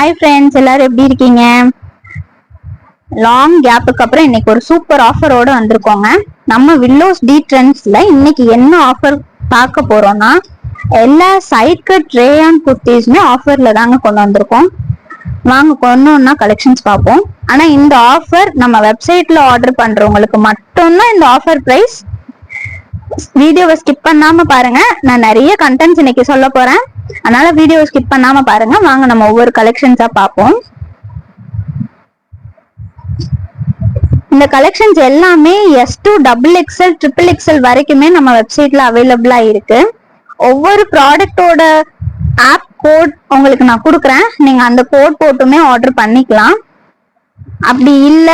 Hi friends, எல்லாரும் எப்படி இருக்கீங்க? லாங் கேப்புக்கு அப்புறம் இன்னைக்கு ஒரு சூப்பர் ஆஃபரோட வந்திருக்கோங்க. நம்ம வில்லோஸ் டி ட்ரெண்ட்ஸ்ல இன்னைக்கு என்ன ஆஃபர் பார்க்க போறோம்னா, எல்லா சைட் கட் ரேயான் குர்த்திஸுமே ஆஃபர்ல தாங்க கொண்டு வந்திருக்கோம். வாங்க கொண்டோம்னா கலெக்ஷன்ஸ் பார்ப்போம். ஆனா இந்த ஆஃபர் நம்ம வெப்சைட்ல ஆர்டர் பண்றவங்களுக்கு மட்டும்தான் இந்த ஆஃபர் பிரைஸ். வீடியோவை ஸ்கிப் பண்ணாம பாருங்க. நான் நிறைய கண்டென்ட்ஸ் இன்னைக்கு சொல்ல போறேன், அதனால வீடியோ ஸ்கிப் பண்ணாம பாருங்க. வாங்க நம்ம ஒவ்வொரு கலெக்ஷன்ஸா பார்ப்போம். இந்த கலெக்ஷன்ஸ் எல்லாமே S2 XXL XXL வரைக்குமே நம்ம வெப்சைட்ல அவைலபிளா இருக்கு. ஒவ்வொரு ப்ராடக்டோட ஆப் கோட் உங்களுக்கு நான் கொடுக்குறேன், நீங்க அந்த கோட் போட்டுமே ஆர்டர் பண்ணிக்கலாம். அப்படி இல்ல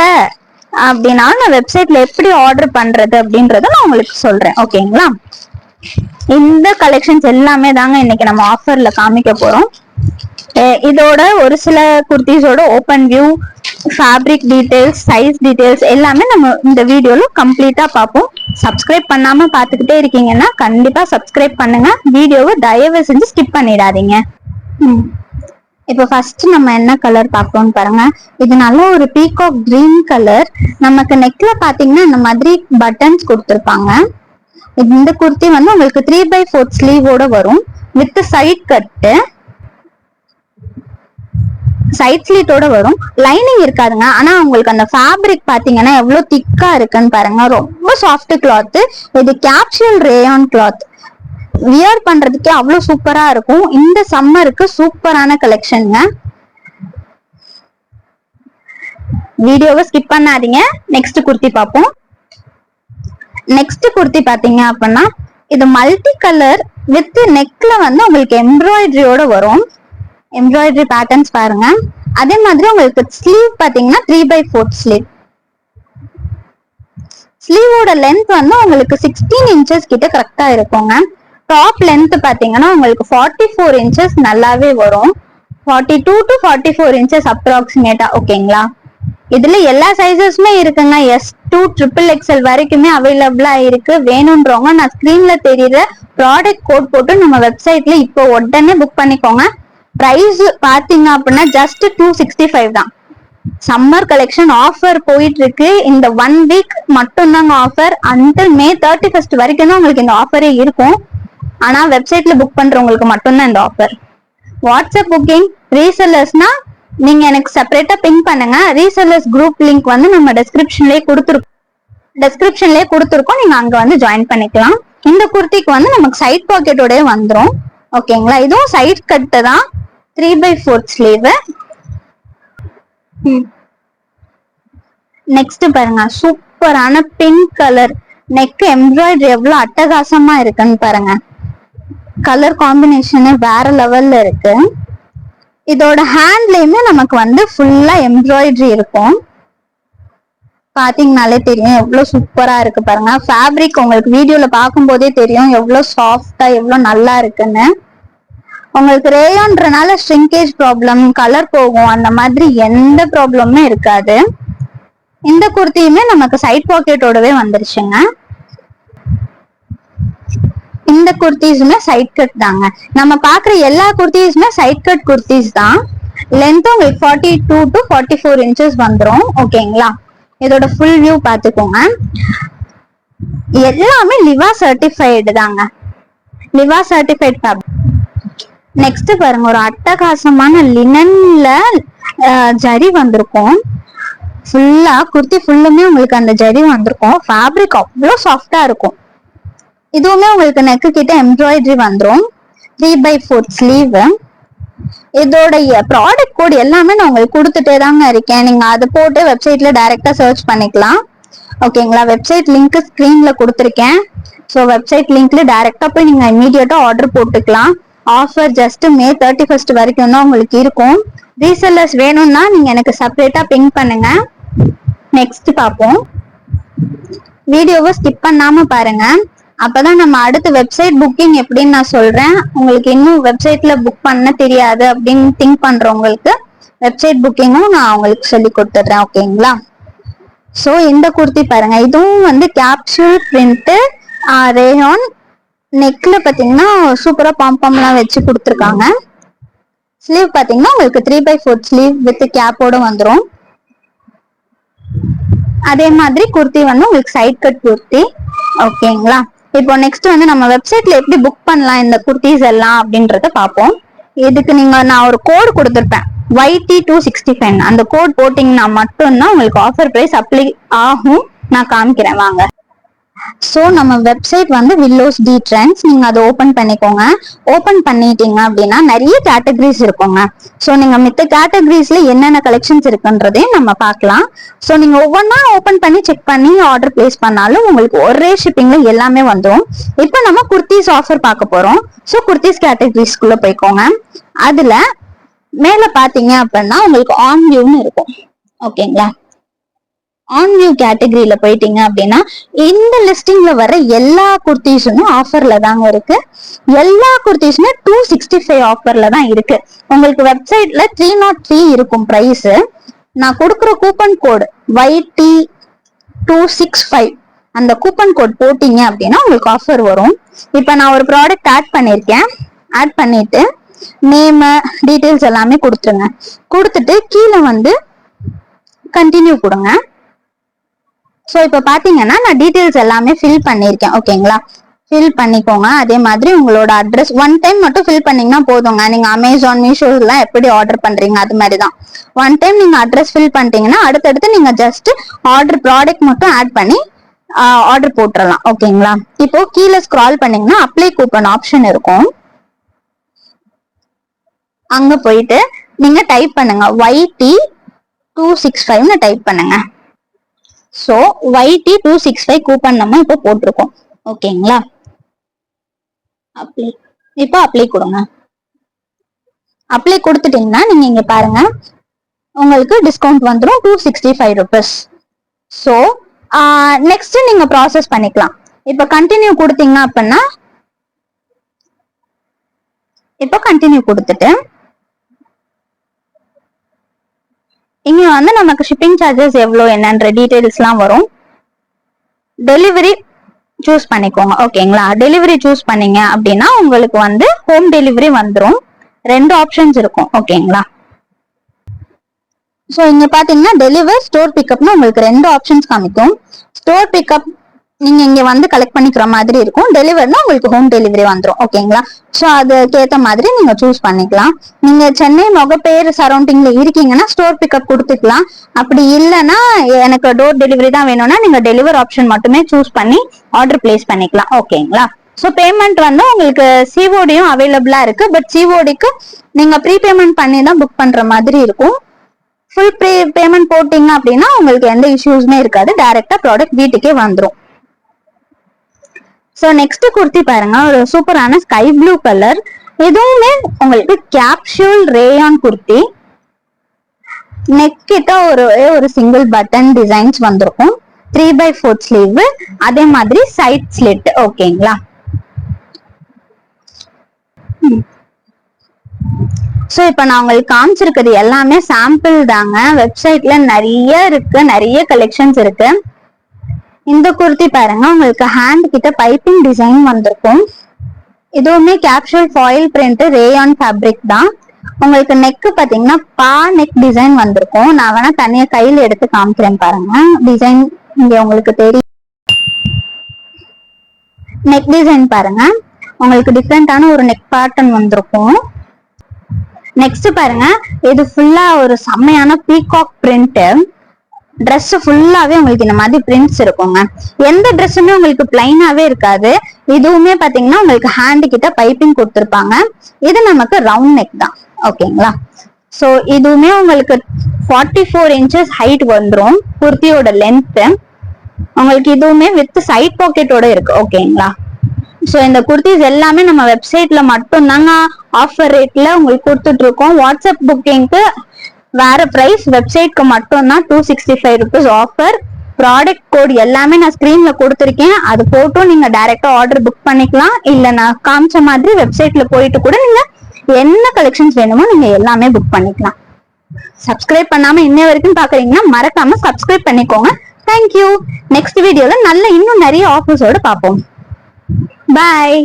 அப்படின்னா நான் வெப்சைட்ல எப்படி ஆர்டர் பண்றது அப்படின்றத நான் உங்களுக்கு சொல்றேன். ஓகேங்களா? இந்த கலெக்ஷன்ஸ் எல்லாமே தாங்க இன்னைக்கு நம்ம ஆஃபர்ல காமிக்க போறோம். இதோட ஒரு சில குர்த்திஸோட open view, fabric details, size details எல்லாமே நம்ம இந்த வீடியோல கம்ப்ளீட்டா பார்ப்போம். சப்ஸ்கிரைப் பண்ணாம பார்த்துக்கிட்டே இருக்கீங்கன்னா கண்டிப்பா சப்ஸ்கிரைப் பண்ணுங்க. வீடியோவை தயவு செஞ்சு ஸ்கிப் பண்ணிடாதீங்க. இப்போ ஃபர்ஸ்ட் நம்ம என்ன கலர் பார்ப்போம்னு பாருங்க. இது நல்ல ஒரு பீகாக் கிரீன் கலர். நமக்கு நெக்ல பாத்தீங்கன்னா இந்த மாதிரி பட்டன்ஸ் கொடுத்துருப்பாங்க. இந்த குர்த்தி வந்து உங்களுக்கு 3/4 ஸ்லீவோட வரும் வித் சைட் கட்டு, சைட் ஸ்லீட்டோட வரும். லைனிங் இருக்காதுங்க. ஆனா உங்களுக்கு அந்த ஃபேப்ரிக் பாத்தீங்கன்னா எவ்வளவு திக்கா இருக்குன்னு பாருங்க. ரொம்ப சாஃப்ட் கிளாத். இது கேப்சூல் ரேயான் கிளாத். வியர் பண்றதுக்கே அவ்வளவு சூப்பரா இருக்கும். இந்த சம்மருக்கு சூப்பரான கலெக்ஷனுங்க. வீடியோவை ஸ்கிப் பண்ணாதீங்க. நெக்ஸ்ட் குர்த்தி பார்ப்போம். நெக்ஸ்ட் குர்த்தி பாத்தீங்க அப்படின்னா இது மல்டி கலர் வித் நெக்ல வந்து உங்களுக்கு எம்ப்ராய்டரியோட வரும். எம்ப்ராய்டரி பேட்டர்ன்ஸ் பாருங்க. அதே மாதிரி உங்களுக்கு ஸ்லீவ் பாத்தீங்கன்னா 3/4 ஸ்லீவ். ஸ்லீவோட லென்த் வந்து உங்களுக்கு 16 இன்ச்சஸ் கிட்ட கரெக்டா இருக்குங்க. டாப் லென்த் பாத்தீங்கன்னா உங்களுக்கு 44 இன்ச்சஸ் நல்லாவே வரும். 42 to 44 இன்ச்சஸ் அப்ராக்சிமேட்டா. ஓகேங்களா? இதுல எல்லா சைசஸுமே இருக்குங்க. S2 XXL வரைக்குமே அவைலபிளா இருக்கு. வேணும்ன்றவங்க நான் ஸ்கிரீன்ல தெரியுற ப்ராடக்ட் கோட் போட்டு நம்ம வெப்சைட்ல இப்போ உடனே புக் பண்ணிக்கோங்க. பிரைஸ் பாத்தீங்க அப்படின்னா ஜஸ்ட் 265 தான். சம்மர் கலெக்ஷன் ஆஃபர் போயிட்டு இருக்கு. இந்த 1 வீக் மட்டும் தாங்க ஆஃபர். அன்டில் May 31 வரைக்கும் தான் உங்களுக்கு இந்த ஆஃபரே இருக்கும். ஆனா வெப்சைட்ல புக் பண்றவங்களுக்கு மட்டும்தான் இந்த ஆஃபர். வாட்ஸ்அப் புக்கிங் ரீசெல்லர்ஸ்னா நீங்க எனக்கு செப்பரேட்டா பின் பண்ணுங்க. ரீசெல்லர்ஸ் குரூப் லிங்க் வந்து நம்ம டெஸ்கிரிப்ஷன்லயே கொடுத்துருக்கோம். நீங்க அங்க வந்து ஜாயின் பண்ணிக்கலாம். இந்த குர்த்திக்கு வந்து நமக்கு சைட் பாக்கெட்டோட வந்துரும். ஓகேங்களா? இதுவும் சைட் கட்டு தான். 3/4 ஸ்லீவ். நெக்ஸ்ட் பாருங்க, சூப்பரான பிங்க் கலர். நெக் எம்ப்ராய்டரி எவ்வளவு அட்டகாசமா இருக்குன்னு பாருங்க. கலர் காம்பினேஷன் வேற லெவல்ல இருக்கு. இதோட ஹேண்ட்லயுமே நமக்கு வந்து ஃபுல்லா எம்ப்ராய்டரி இருக்கும். பாத்தீங்கன்னாலே தெரியும் எவ்வளவு சூப்பரா இருக்கு பாருங்க. ஃபேப்ரிக் உங்களுக்கு வீடியோல பார்க்கும் போதே தெரியும் எவ்வளவு சாஃப்டா எவ்வளவு நல்லா இருக்குன்னு. உங்களுக்கு ரேயான்றனால ஷ்ரிங்கேஜ் ப்ராப்ளம், கலர் போகும், அந்த மாதிரி எந்த ப்ராப்ளமுமே இருக்காது. இந்த குர்த்தியுமே நமக்கு சைட் பாக்கெட்டோடவே வந்துருச்சுங்க. இந்த குர்த்திஸுமே சைட் கட் தாங்க. நம்ம பாக்குற எல்லா குர்த்திஸுமே சைட் கட் குர்த்திஸ் தான். லென்த் உங்களுக்கு 42 to 44 இன்ச்சஸ் வந்துரும். ஓகேங்களா? இதோட ஃபுல் வியூ பாத்துக்கோங்க. எல்லாமே லிவா சர்டிஃபைடு தாங்க. லிவா சர்டிஃபைட் ஃபேப்ரிக். நெக்ஸ்ட் பாருங்க, ஒரு அட்டகாசமான லினன்ல ஜரி வந்திருக்கும். ஃபுல்லா குர்த்தி ஃபுல்லுமே உங்களுக்கு அந்த ஜரி வந்திருக்கும். ஃபேப்ரிக் அவ்வளவு சாஃப்டா இருக்கும். இதுவுமே உங்களுக்கு நெக்கு கிட்ட எம்ப்ராய்டரி வந்துரும். 3/4 ஸ்லீவ். இதோடைய ப்ராடக்ட் கோட் எல்லாமே நான் உங்களுக்கு கொடுத்துட்டே தாங்க இருக்கேன். நீங்க அதை போட்டு வெப்சைட்ல டைரக்டா சர்ச் பண்ணிக்கலாம். ஓகேங்களா? வெப்சைட் லிங்க் ஸ்கிரீன்ல கொடுத்துருக்கேன். ஸோ வெப்சைட் லிங்க்ல டைரக்டா போய் நீங்க இமீடியட்டா ஆர்டர் போட்டுக்கலாம். ஆஃபர் ஜஸ்ட் May 31 வரைக்கும் தான் உங்களுக்கு இருக்கும். ரீசெல்லர்ஸ் வேணும்னா நீங்க எனக்கு செப்பரேட்டா பிங் பண்ணுங்க. நெக்ஸ்ட் பார்ப்போம். வீடியோவை ஸ்கிப் பண்ணாம பாருங்க. அப்பதான் நம்ம அடுத்த வெப்சைட் புக்கிங் எப்படின்னு நான் சொல்றேன். உங்களுக்கு இன்னும் வெப்சைட்ல புக் பண்ண தெரியாது அப்படின்னு திங்க் பண்றவங்களுக்கு வெப்சைட் புக்கிங்கும் நான் உங்களுக்கு சொல்லி கொடுத்துடுறேன். ஓகேங்களா? சோ இந்த குர்த்தி பாருங்க. இதுவும் வந்து கேப்சூல் பிரிண்ட் ரேயான். நெக்ல பாத்தீங்கன்னா சூப்பரா பாம்பம்லாம் வச்சு கொடுத்துருக்காங்க. ஸ்லீவ் பாத்தீங்கன்னா உங்களுக்கு 3/4 ஸ்லீவ் வித் கேப்போட வந்துரும். அதே மாதிரி குர்த்தி வந்து உங்களுக்கு சைட் கட் குர்த்தி. ஓகேங்களா? இப்போ நெக்ஸ்ட் வந்து நம்ம வெப்சைட்ல எப்படி புக் பண்ணலாம் இந்த குர்த்திஸ் எல்லாம் அப்படின்றத பார்ப்போம். இதுக்கு நான் ஒரு கோட் கொடுத்துருப்பேன், YT265. அந்த கோட் போட்டீங்கன்னா மட்டும்தான் உங்களுக்கு ஆஃபர் பிரைஸ் அப்ளை ஆகும். நான் காமிக்கிறேன் வாங்க. சோ நம்ம வெப்சைட் வந்து வில்லோஸ் டி ட்ரெண்ட்ஸ். நீங்க அதை ஓபன் பண்ணிக்கோங்க. ஓபன் பண்ணிட்டீங்க அப்படின்னா நிறைய கேட்டகரிஸ் இருக்குங்க. சோ நீங்க மித்த கேட்டகரிஸ்ல என்னென்ன கலெக்ஷன்ஸ் இருக்குன்றதையும் நம்ம பார்க்கலாம். சோ நீங்க ஒவ்வொன்னா ஓபன் பண்ணி செக் பண்ணி ஆர்டர் பிளேஸ் பண்ணாலும் உங்களுக்கு ஒரே ஷிப்பிங்ல எல்லாமே வந்துடும். இப்போ நம்ம குர்த்திஸ் ஆஃபர் பார்க்க போறோம். சோ குர்த்திஸ் கேட்டகரிஸ்குள்ள போய்க்கோங்க. அதுல மேல பாத்தீங்க அப்படின்னா உங்களுக்கு ஆன் வியூன்னு இருக்கும். ஓகேங்களா? ஆன் வியூ கேட்டகரியில போயிட்டீங்க அப்படின்னா இந்த லிஸ்டிங்ல வர எல்லா குர்த்திஸுமே ஆஃபர்ல தாங்க இருக்கு. எல்லா குர்த்திஸுமே 265 ஆஃபர்ல தான் இருக்கு. உங்களுக்கு வெப்சைட்ல 303 இருக்கும் பிரைஸ். நான் கொடுக்குற கூப்பன் கோட் YT265 அந்த கூப்பன் கோட் போட்டீங்க அப்படின்னா உங்களுக்கு ஆஃபர் வரும். இப்ப நான் ஒரு ப்ராடக்ட் ஆட் பண்ணிருக்கேன். ஆட் பண்ணிட்டு நேம் டீடைல்ஸ் எல்லாமே கொடுத்துருங்க. கொடுத்துட்டு கீழே வந்து கண்டினியூ கொடுங்க. சோ இப்ப பாத்தீங்கன்னா நான் டீடைல்ஸ் எல்லாமே ஃபில் பண்ணிருக்கேன். ஓகேங்களா? ஃபில் பண்ணிக்கோங்க. அதே மாதிரி உங்களோட அட்ரஸ் ஒன் டைம் மட்டும் ஃபில் பண்ணீங்கன்னா போதுங்க. நீங்க அமேசான், மீஷோ எல்லாம் எப்படி ஆர்டர் பண்றீங்க அது மாதிரிதான். ஒன் டைம் நீங்க அட்ரஸ் ஃபில் பண்ணிட்டீங்கன்னா அடுத்தடுத்து நீங்க ஜஸ்ட் ஆர்டர் ப்ராடக்ட் மட்டும் ஆட் பண்ணி ஆர்டர் போட்டுடலாம். ஓகேங்களா? இப்போ கீழே ஸ்க்ரால் பண்ணீங்கன்னா அப்ளை கூப்பன் ஆப்ஷன் இருக்கும். அங்க போயிட்டு நீங்க டைப் பண்ணுங்க YT265 டைப் பண்ணுங்க. சோ YT265 கூப்பன் நம்ம இப்ப போட்டிருக்கோம். ஓகேங்களா? இப்போ அப்ளை கொடுங்க. அப்ளை கொடுத்துட்டீங்கன்னா நீங்க இங்க பாருங்க உங்களுக்கு டிஸ்கவுண்ட் வந்துடும் 265 rupees. சோ நெக்ஸ்ட் நீங்க ப்ராசஸ் பண்ணிக்கலாம். இப்ப கண்டினியூ கொடுத்தீங்க அப்படின்னா இப்போ கண்டினியூ கொடுத்துட்டு இங்க வந்து நமக்கு ஷிப்பிங் சார்ஜஸ் எவ்வளவு என்னன்ற டீடைல்ஸ் எல்லாம் வரும். டெலிவரி சூஸ் பண்ணிக்கோங்க. ஓகேங்களா? டெலிவரி சூஸ் பண்ணீங்க அப்படின்னா உங்களுக்கு வந்து ஹோம் டெலிவரி வந்துடும். 2 ஆப்ஷன்ஸ் இருக்கும். ஓகேங்களா? சோ இங்க பாத்தீங்கன்னா டெலிவர், ஸ்டோர் பிக்கப்னு உங்களுக்கு 2 ஆப்ஷன்ஸ் காமிக்கும். ஸ்டோர் பிக்கப் நீங்க இங்க வந்து கலெக்ட் பண்ணிக்கிற மாதிரி இருக்கும். டெலிவர்னா உங்களுக்கு ஹோம் டெலிவரி வந்துடும். ஓகேங்களா? சோ அதுக்கேத்த மாதிரி நீங்க சூஸ் பண்ணிக்கலாம். நீங்க சென்னை மொகப்பேர் சரௌண்டிங்ல இருக்கீங்கன்னா ஸ்டோர் பிக்கப் கொடுத்துக்கலாம். அப்படி இல்லைன்னா எனக்கு டோர் டெலிவரி தான் வேணும்னா நீங்க டெலிவர் ஆப்ஷன் மட்டுமே சூஸ் பண்ணி ஆர்டர் பிளேஸ் பண்ணிக்கலாம். ஓகேங்களா? சோ பேமெண்ட் வந்து உங்களுக்கு சிஓடியும் அவைலபிளா இருக்கு. பட் சிஓடிக்கு நீங்க ப்ரீ பேமெண்ட் பண்ணி தான் புக் பண்ற மாதிரி இருக்கும். ஃபுல் பேமெண்ட் போட்டீங்க அப்படின்னா உங்களுக்கு எந்த இஷ்யூஸுமே இருக்காது. டைரக்டா ப்ராடக்ட் வீட்டுக்கே வந்துடும். சோ நெக்ஸ்ட் குர்த்தி பாருங்க, ஒரு சூப்பரான ஸ்கை ப்ளூ கலர். எதுவுமே உங்களுக்கு கேப்சூல் ரேயான் குர்த்தி. நெக் கிட்ட ஒரு சிங்கிள் பட்டன் டிசைன்ஸ் வந்திருக்கும். 3/4 ஸ்லீவ். அதே மாதிரி சைட் ஸ்லிட். ஓகேங்களா? சோ இப்ப நான் உங்களுக்கு காமிச்சிருக்கிறது எல்லாமே சாம்பிள் தாங்க. வெப்சைட்ல நிறைய இருக்கு, நிறைய கலெக்ஷன்ஸ் இருக்கு. இந்த குர்த்தி பாருங்க, உங்களுக்கு ஹேண்ட் கிட்ட பைப்பிங் டிசைன் வந்திருக்கும். இதுவுமே capsule foil print rayon fabric தான். உங்களுக்கு நெக் பாத்தீங்கன்னா நெக் டிசைன் வந்திருக்கும். நான் வேணா தனியா கையில எடுத்து காமிக்கிறேன் பாருங்க. டிசைன் இங்க உங்களுக்கு தெரியும். நெக் டிசைன் பாருங்க, உங்களுக்கு டிஃப்ரெண்டான ஒரு நெக் பேட்டர்ன் வந்திருக்கும். நெக்ஸ்ட் பாருங்க, இது ஃபுல்லா ஒரு செம்மையான பீகாக் பிரிண்ட். ட்ரெஸ் ஃபுல்லாவே உங்களுக்கு இந்த மாதிரி பிரிண்ட்ஸ் இருக்குங்க. எந்த ட்ரெஸ்ஸுமே உங்களுக்கு பிளைனாவே இருக்காது. இதுவுமே பாத்தீங்கன்னா உங்களுக்கு ஹேண்ட் கிட்ட பைப்பிங் கொடுத்துருப்பாங்க. இது நமக்கு ரவுண்ட் நெக் தான். ஓகேங்களா? சோ இதுவுமே உங்களுக்கு 44 inches ஹைட் வந்துடும் குர்த்தியோட லென்த். உங்களுக்கு இதுவுமே வித் சைட் பாக்கெட்டோட இருக்கு. ஓகேங்களா? சோ இந்த குர்த்திஸ் எல்லாமே நம்ம வெப்சைட்ல மட்டும் தாங்க ஆஃபர் ரேட்ல உங்களுக்கு கொடுத்துட்டு இருக்கோம். வாட்ஸ்அப் புக்கிங்க்கு வேற பிரைஸ், வெப்சைட்க்கு மட்டும் தான் 265 rupees ஆஃபர். ப்ராடக்ட் கோட் எல்லாமே நான் ஸ்கிரீன்ல கொடுத்துருக்கேன். அது போட்டும் நீங்க டைரக்டா ஆர்டர் புக் பண்ணிக்கலாம். இல்ல நான் காமிச்ச மாதிரி வெப்சைட்ல போயிட்டு கூட நீங்க என்ன கலெக்ஷன்ஸ் வேணுமோ நீங்க எல்லாமே புக் பண்ணிக்கலாம். சப்ஸ்கிரைப் பண்ணாம இன்ன வரைக்கும் பாக்குறீங்கன்னா மறக்காம சப்ஸ்கிரைப் பண்ணிக்கோங்க. தேங்க்யூ. நெக்ஸ்ட் வீடியோல இன்னும் நிறைய ஆஃபர்ஸோட பார்ப்போம். பாய்.